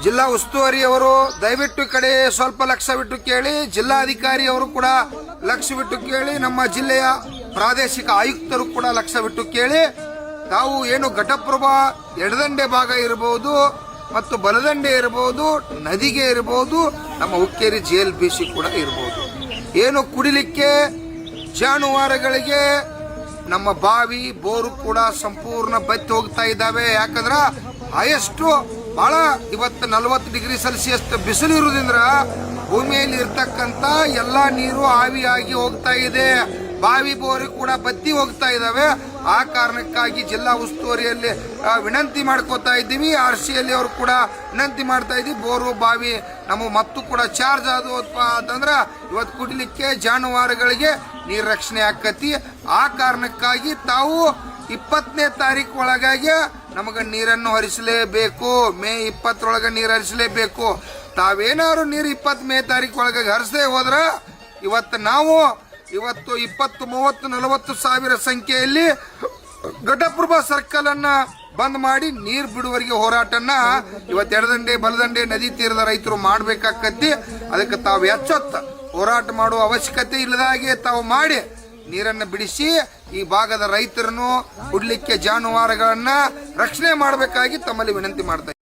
ಜಿಲ್ಲಾ ಉಸ್ತುವಾರಿಯವರು ದಯವಿಟ್ಟು ಈ ಕಡೆ ಸ್ವಲ್ಪ ಲಕ್ಷವಿಟ್ಟು ಕೇಳಿ, ಜಿಲ್ಲಾಧಿಕಾರಿಯವರು ಕೂಡ ಲಕ್ಷವಿಟ್ಟು ಕೇಳಿ, ನಮ್ಮ ಜಿಲ್ಲೆಯ ಪ್ರಾದೇಶಿಕ ಆಯುಕ್ತರು ಕೂಡ ಲಕ್ಷವಿಟ್ಟು ಕೇಳಿ. ತಾವು ಏನು ಘಟಪ್ರಭಾ ಎಡದಂಡೆ ಭಾಗ ಇರಬಹುದು ಮತ್ತು ಬಲದಂಡೆ ಇರಬಹುದು, ನದಿಗೆ ಇರಬಹುದು, ನಮ್ಮ ಹುಕ್ಕೇರಿ JLBC ಕೂಡ ಇರಬಹುದು. ಏನು ಕುಡಿಲಿಕ್ಕೆ ಜಾನುವಾರುಗಳಿಗೆ ನಮ್ಮ ಬಾವಿ ಬೋರು ಕೂಡ ಸಂಪೂರ್ಣ ಬತ್ತಿ ಹೋಗ್ತಾ ಇದ್ದಾವೆ. ಯಾಕಂದ್ರೆ ಹೈಯೆಸ್ಟ್ ಬಹಳ ಇವತ್ತು 40 ಡಿಗ್ರಿ ಸೆಲ್ಸಿಯಸ್ ಬಿಸಿಲು ಇರುವುದರಿಂದ ಭೂಮಿಯಲ್ಲಿ ಇರ್ತಕ್ಕಂಥ ಎಲ್ಲಾ ನೀರು ಆವಿಯಾಗಿ ಹೋಗ್ತಾ ಇದೆ. ಬಾವಿ ಬೋರಿ ಕೂಡ ಬತ್ತಿ ಹೋಗ್ತಾ ಇದಾವೆ. ಆ ಕಾರಣಕ್ಕಾಗಿ ಜಿಲ್ಲಾ ಉಸ್ತುವಾರಿಯಲ್ಲಿ ವಿನಂತಿ ಮಾಡ್ಕೋತಾ ಇದ್ದೀವಿ. RCಯಲ್ಲಿ ಅವರು ಕೂಡ ವಿನಂತಿ ಮಾಡ್ತಾ ಇದ್ದೀವಿ. ಬೋರು ಬಾವಿ ನಮ್ಮ ಮತ್ತು ಕೂಡ ಚಾರ್ಜ್ ಆದಪ್ಪ ಅಂತಂದ್ರೆ ಇವತ್ತು ಕುಡಿಲಿಕ್ಕೆ ಜಾನುವಾರುಗಳಿಗೆ ನೀರು ರಕ್ಷಣೆ ಆಕತಿ. ಆ ಕಾರಣಕ್ಕಾಗಿ ತಾವು 20ನೇ ತಾರೀಕು ಒಳಗಾಗಿ ನಮಗೆ ನೀರನ್ನು ಹರಿಸಲೇಬೇಕು. ಮೇ 20 ನೀರು ಹರಿಸಲೇಬೇಕು. ತಾವೇನಾದ್ರು ನೀರು 20 ಮೇ ತಾರೀಕು ಒಳಗಾಗಿ ಹರಿಸದೆ ಹೋದ್ರ ಇವತ್ತು ನಾವು 20, 30, 40 ಸಾವಿರ ಸಂಖ್ಯೆಯಲ್ಲಿ ಘಟಪ್ರಭಾ ಸರ್ಕಲ್ ಅನ್ನ ಬಂದ್ ಮಾಡಿ ನೀರು ಬಿಡುವವರೆಗೆ ಹೋರಾಟನ ಇವತ್ತು ಎಡದಂಡೆ ಬಲದಂಡೆ ನದಿ ತೀರದ ರೈತರು ಮಾಡ್ಬೇಕಾಕತಿ. ಅದಕ್ಕೆ ತಾವು ಎಚ್ಚೊತ್ತ ಹೋರಾಟ ಮಾಡುವ ಅವಶ್ಯಕತೆ ಇಲ್ಲದಾಗೆ ತಾವು ಮಾಡಿ ನೀರನ್ನು ಬಿಡಿಸಿ ಈ ಭಾಗದ ರೈತರನ್ನು ಕುಡ್ಲಿಕ್ಕೆ ಜಾನುವಾರುಗಳನ್ನ ರಕ್ಷಣೆ ಮಾಡಬೇಕಾಗಿ ತಮ್ಮಲ್ಲಿ ವಿನಂತಿ ಮಾಡ್ತಾ